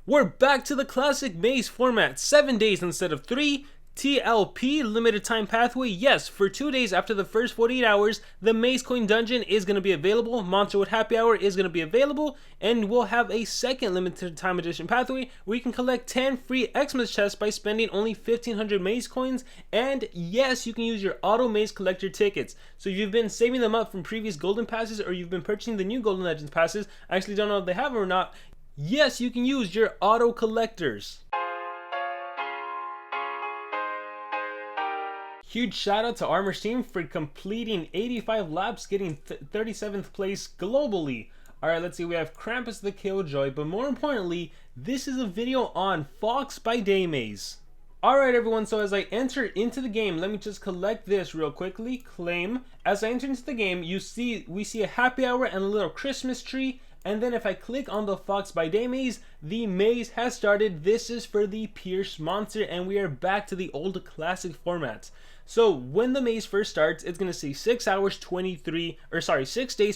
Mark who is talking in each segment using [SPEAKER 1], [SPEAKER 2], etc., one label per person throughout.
[SPEAKER 1] We're back to the classic maze format, 7 days instead of 3. TLP, limited time pathway. Yes, for 2 days after the first 48 hours, the maze coin dungeon is going to be available. Monster with Happy Hour is going to be available, and we'll have a second limited time edition pathway where you can collect 10 free Xmas chests by spending only 1500 maze coins. And yes, you can use your auto maze collector tickets. So if you've been saving them up from previous golden passes, or you've been purchasing the new golden legends passes, I actually don't know if they have them or not. Yes, you can use your auto collectors. Huge shout out to Armor's team for completing 85 laps, getting 37th place globally. Alright, let's see, we have Krampus the Killjoy, but more importantly, this is a video on Fox by Day Maze. Alright everyone, so as I enter into the game, let me just collect this real quickly. Claim. As I enter into the game, we see a happy hour and a little Christmas tree. And then if I click on the Fox by Day maze, the maze has started. This is for the Pierce monster, and we are back to the old classic format. So when the maze first starts, it's going to say 6 days,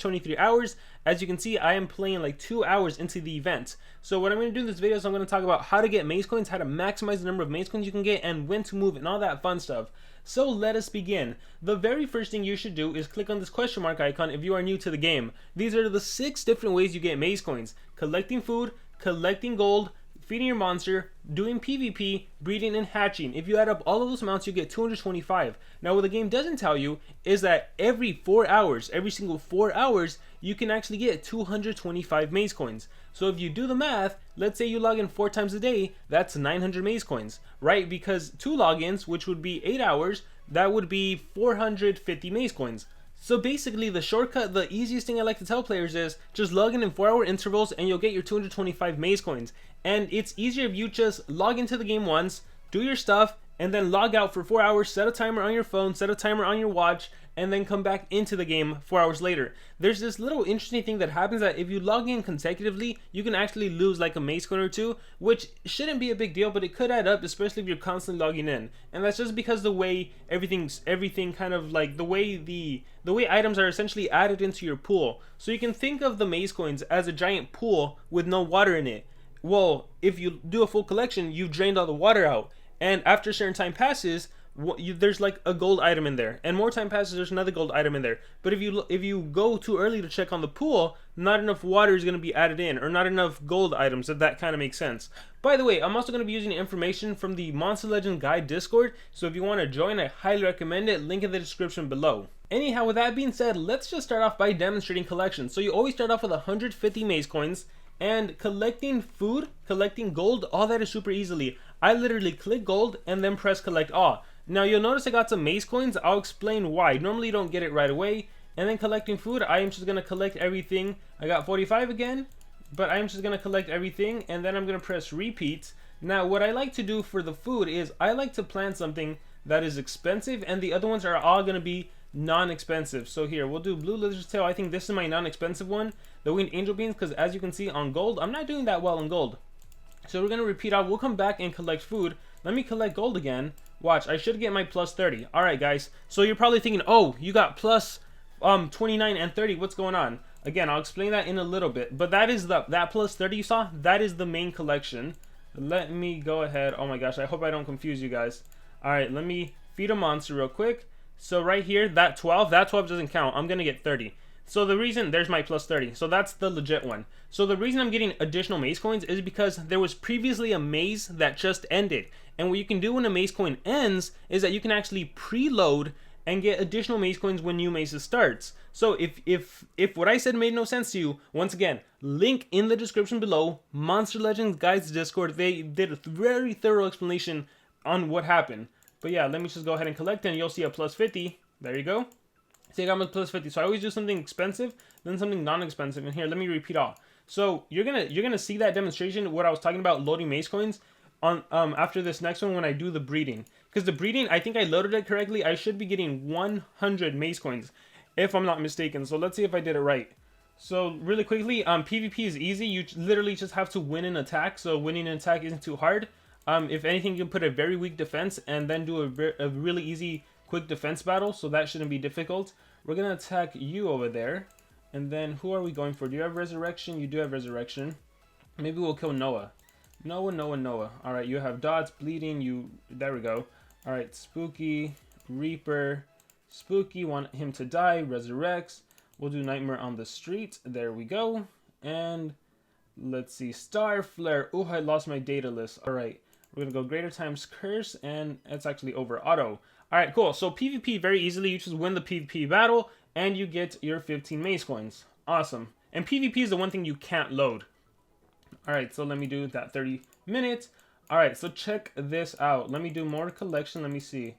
[SPEAKER 1] 23 hours. As you can see, I am playing like 2 hours into the event. So what I'm going to do in this video is I'm going to talk about how to get maze coins, how to maximize the number of maze coins you can get, and when to move and all that fun stuff. So let us begin. The very first thing you should do is click on this question mark icon if you are new to the game. These are the 6 different ways you get maze coins: collecting food, collecting gold, feeding your monster, doing PvP, breeding, and hatching. If you add up all of those amounts, you get 225. Now what the game doesn't tell you is that every 4 hours, every single 4 hours, you can actually get 225 maze coins. So if you do the math, let's say you log in 4 times a day, that's 900 maze coins, right? Because 2 logins, which would be 8 hours, that would be 450 maze coins. So basically the shortcut, the easiest thing I like to tell players is just log in 4-hour intervals and you'll get your 225 maze coins. And it's easier if you just log into the game once, do your stuff, and then log out for 4 hours, set a timer on your phone, set a timer on your watch, and then come back into the game 4 hours later. There's this little interesting thing that happens that if you log in consecutively, you can actually lose like a maze coin or 2, which shouldn't be a big deal, but it could add up, especially if you're constantly logging in. And that's just because the way everything kind of like the way items are essentially added into your pool. So you can think of the maze coins as a giant pool with no water in it. Well, if you do a full collection, you've drained all the water out, and after a certain time passes, there's like a gold item in there, and more time passes, there's another gold item in there. But if you go too early to check on the pool, not enough water is going to be added in, or not enough gold items, if that kind of makes sense. By the way, I'm also going to be using information from the Monster Legend Guide Discord, so if you want to join, I highly recommend it. Link in the description below. Anyhow, with that being said, let's just start off by demonstrating collection. So you always start off with 150 maze coins, and collecting food, collecting gold, all that is super easily. I literally click gold and then press collect all. Now you'll notice I got some maze coins. I'll explain why. Normally you don't get it right away. And then collecting food, I am just going to collect everything. I got 45 again, but I'm just going to collect everything, and then I'm going to press repeat. Now what I like to do for the food is I like to plant something that is expensive, and the other ones are all going to be non-expensive. So here, we'll do blue lizard's tail. I think this is my non-expensive one, the winged angel beans, because as you can see on gold, I'm not doing that well on gold. So we're going to repeat out. We'll come back and collect food. Let me collect gold again. Watch, I should get my plus 30. Alright guys, so you're probably thinking, oh, you got plus 29 and 30, what's going on? Again, I'll explain that in a little bit, but that is that plus 30 you saw, that is the main collection. Let me go ahead. Oh my gosh, I hope I don't confuse you guys. Alright, let me feed a monster real quick. So right here, that 12 doesn't count. I'm gonna get 30. So the reason, there's my plus 30. So that's the legit one. So the reason I'm getting additional maze coins is because there was previously a maze that just ended. And what you can do when a maze coin ends is that you can actually preload and get additional maze coins when new maze starts. So if what I said made no sense to you, once again, link in the description below. Monster Legends Guides Discord, they did a very thorough explanation on what happened. But yeah, let me just go ahead and collect, and you'll see a plus 50. There you go. See, I got my plus 50. So I always do something expensive, then something non-expensive. And here, let me repeat all. So you're gonna see that demonstration, what I was talking about, loading maze coins, on after this next one when I do the breeding. Because the breeding, I think I loaded it correctly. I should be getting 100 maze coins, if I'm not mistaken. So let's see if I did it right. So really quickly, PvP is easy. You literally just have to win an attack. So winning an attack isn't too hard. If anything, you can put a very weak defense and then do a really easy quick defense battle, so that shouldn't be difficult. We're gonna attack you over there, and then who are we going for? Do you have resurrection? You do have resurrection. Maybe we'll kill Noah. Noah. All right, you have dots, bleeding, there we go. All right, Spooky, Reaper, Spooky, want him to die, resurrects. We'll do Nightmare on the Street, there we go. And let's see, Star Flare. Oh, I lost my data list. All right, we're gonna go Greater times Curse, and it's actually over auto. All right, cool. So PvP, very easily, you just win the PvP battle, and you get your 15 maze coins. Awesome. And PvP is the one thing you can't load. All right, so let me do that 30 minutes. All right, so check this out. Let me do more collection. Let me see.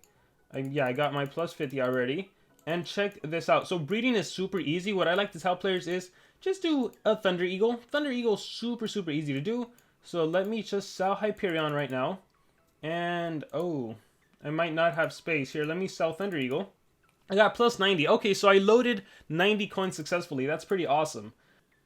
[SPEAKER 1] Yeah, I got my plus 50 already. And check this out. So breeding is super easy. What I like to tell players is just do a Thunder Eagle. Thunder Eagle is super easy to do. So let me just sell Hyperion right now. And, oh, I might not have space here. Let me sell Thunder Eagle. I got plus 90. Okay, so I loaded 90 coins successfully. That's pretty awesome.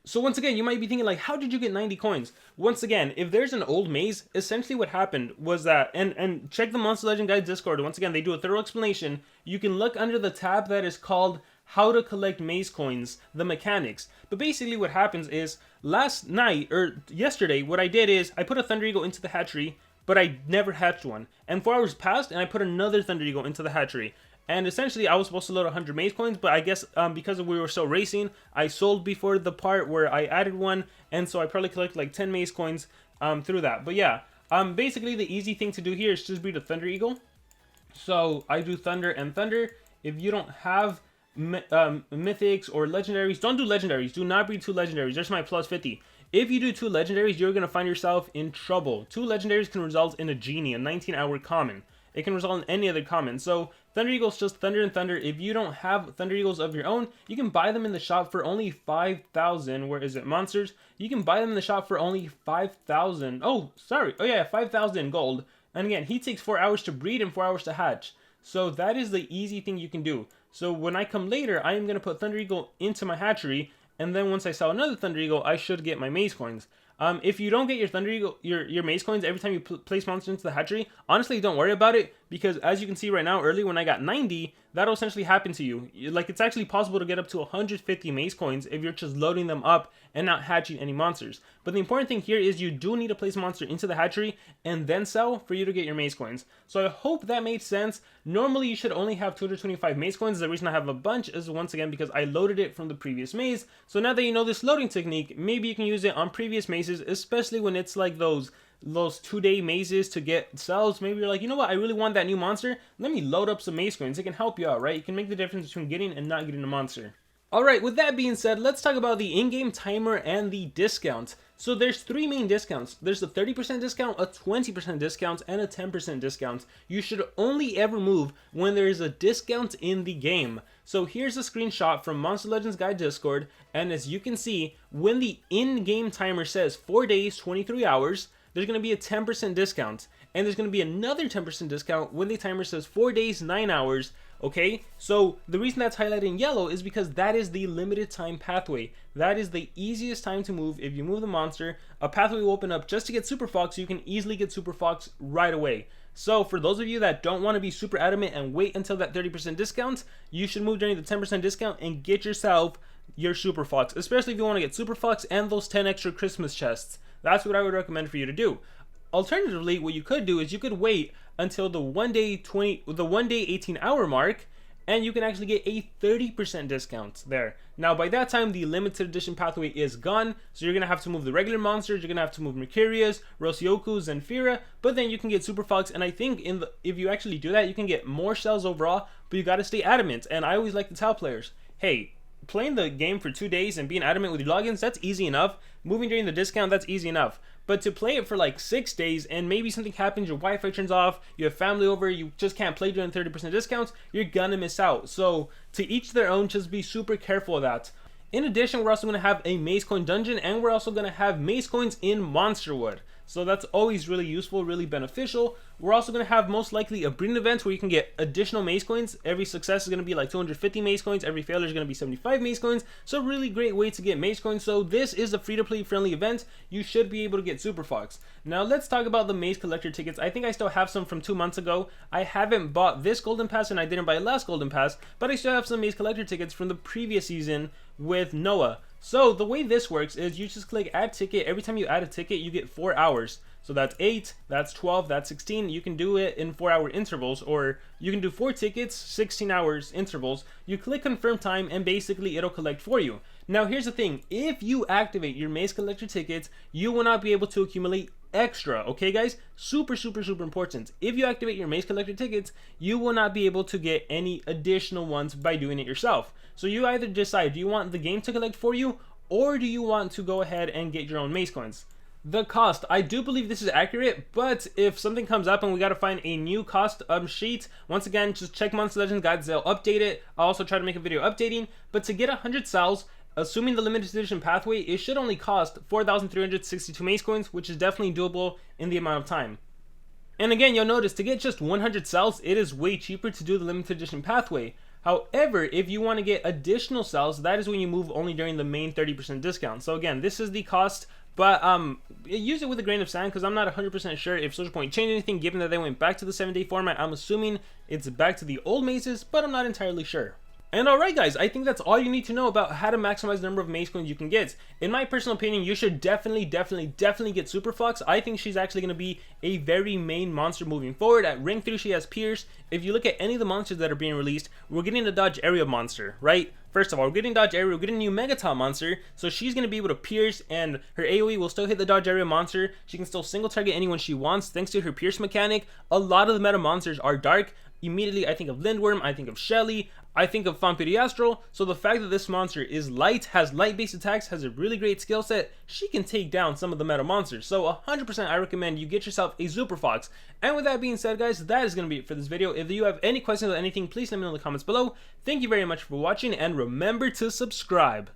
[SPEAKER 1] So once again, you might be thinking like, how did you get 90 coins? Once again, if there's an old maze, essentially what happened was that, and check the Monster Legend Guide Discord, once again, they do a thorough explanation. You can look under the tab that is called How to Collect Maze Coins, the mechanics. But basically what happens is, last night, or yesterday, what I did is, I put a Thunder Eagle into the hatchery, but I never hatched one. And 4 hours passed, and I put another Thunder Eagle into the hatchery. And essentially, I was supposed to load 100 maze coins, but I guess because we were still racing, I sold before the part where I added one, and so I probably collected like 10 maze coins through that. But yeah, basically the easy thing to do here is just breed a Thunder Eagle. So I do Thunder and Thunder. If you don't have mythics or legendaries, don't do legendaries. Do not breed 2 legendaries. There's my plus 50. If you do 2 legendaries, you're going to find yourself in trouble. 2 legendaries can result in a genie, a 19-hour common. It can result in any other common. So Thunder Eagles, just Thunder and Thunder. If you don't have Thunder Eagles of your own, you can buy them in the shop for only 5,000. Where is it? Monsters. You can buy them in the shop for only 5,000. Oh, sorry. Oh yeah, 5,000 gold. And again, he takes 4 hours to breed and 4 hours to hatch. So that is the easy thing you can do. So when I come later, I am going to put Thunder Eagle into my hatchery. And then once I sell another Thunder Eagle, I should get my maze coins. If you don't get your Thunder Eagle, your maze coins every time you place monsters into the hatchery, honestly, don't worry about it, because as you can see right now, early when I got 90, that'll essentially happen to you. Like, it's actually possible to get up to 150 maze coins if you're just loading them up and not hatching any monsters. But the important thing here is you do need to place a monster into the hatchery and then sell for you to get your maze coins. So I hope that made sense. Normally, you should only have 225 maze coins. The reason I have a bunch is, once again, because I loaded it from the previous maze. So now that you know this loading technique, maybe you can use it on previous mazes, especially when it's like those 2-day mazes to get cells. Maybe you're like, you know what, I really want that new monster. Let me load up some maze coins. It can help you out, right? It can make the difference between getting and not getting a monster. Alright, with that being said, let's talk about the in-game timer and the discount. So there's 3 main discounts. There's a 30% discount, a 20% discount, and a 10% discount. You should only ever move when there is a discount in the game. So here's a screenshot from Monster Legends Guide Discord, and as you can see, when the in-game timer says 4 days, 23 hours, there's going to be a 10% discount. And there's going to be another 10% discount when the timer says 4 days, 9 hours. Okay, so the reason that's highlighted in yellow is because that is the limited time pathway. That is the easiest time to move. If you move the monster, a pathway will open up just to get Zuperfox, so you can easily get Zuperfox right away. So for those of you that don't want to be super adamant and wait until that 30% discount, you should move during the 10% discount and get yourself your Zuperfox, especially if you want to get Zuperfox and those 10 extra Christmas chests. That's what I would recommend for you to do. Alternatively, what you could do is you could wait until the 1 day 18-hour mark, and you can actually get a 30% discount there. Now, by that time, the limited edition pathway is gone, so you're going to have to move the regular monsters, you're going to have to move Mercurius, Rosioku, Zenfira, but then you can get Zuperfox, and I think if you actually do that, you can get more shells overall, but you got to stay adamant. And I always like to tell players, hey, playing the game for 2 days and being adamant with your logins, that's easy enough. Moving during the discount, that's easy enough. But to play it for like 6 days and maybe something happens, your Wi-Fi turns off, you have family over, you just can't play during 30% discounts, you're gonna miss out. So to each their own, just be super careful of that. In addition, we're also going to have a maze coin dungeon, and we're also going to have maze coins in Monsterwood. So that's always really useful, really beneficial. We're also going to have most likely a breeding event where you can get additional maze coins. Every success is going to be like 250 maze coins. Every failure is going to be 75 maze coins. So really great way to get maze coins. So this is a free-to-play friendly event. You should be able to get Zuperfox. Now let's talk about the maze collector tickets. I think I still have some from 2 months ago. I haven't bought this golden pass and I didn't buy last golden pass, but I still have some maze collector tickets from the previous season with Noah. So the way this works is you just click add ticket. Every time you add a ticket, you get 4 hours. So that's 8, that's 12, that's 16. You can do it in 4-hour intervals, or you can do 4 tickets, 16 hours intervals. You click confirm time and basically it'll collect for you. Now here's the thing, if you activate your maze collector tickets, you will not be able to accumulate extra, okay guys? Super important. If you activate your maze collector tickets, you will not be able to get any additional ones by doing it yourself. So you either decide, do you want the game to collect for you, or do you want to go ahead and get your own maze coins? The cost, I do believe this is accurate, but if something comes up and we gotta find a new cost sheet, once again, just check Monster Legends guides, they'll update it. I'll also try to make a video updating, but to get 100 cells, assuming the limited edition pathway, it should only cost 4,362 maze coins, which is definitely doable in the amount of time. And again, you'll notice to get just 100 cells, it is way cheaper to do the limited edition pathway. However, if you want to get additional cells, that is when you move only during the main 30% discount. So again, this is the cost, but use it with a grain of sand because I'm not 100% sure if SocialPoint changed anything given that they went back to the 7-day format. I'm assuming it's back to the old mazes, but I'm not entirely sure. And alright guys, I think that's all you need to know about how to maximize the number of maze coins you can get. In my personal opinion, you should definitely get Zuperfox. I think she's actually going to be a very main monster moving forward. At rank 3 she has Pierce. If you look at any of the monsters that are being released, we're getting a Dodge Area monster, right? First of all, we're getting Dodge Area, we're getting a new Megaton monster, so she's going to be able to Pierce, and her AoE will still hit the Dodge Area monster. She can still single target anyone she wants thanks to her Pierce mechanic. A lot of the meta monsters are dark. Immediately I think of Lindworm, I think of Shelly, I think of Vampiriastral. So the fact that this monster is light, has light based attacks, has a really great skill set, she can take down some of the meta monsters. So 100% I recommend you get yourself a Zuperfox. And with that being said guys, that is going to be it for this video. If you have any questions or anything, please let me know in the comments below. Thank you very much for watching and remember to subscribe.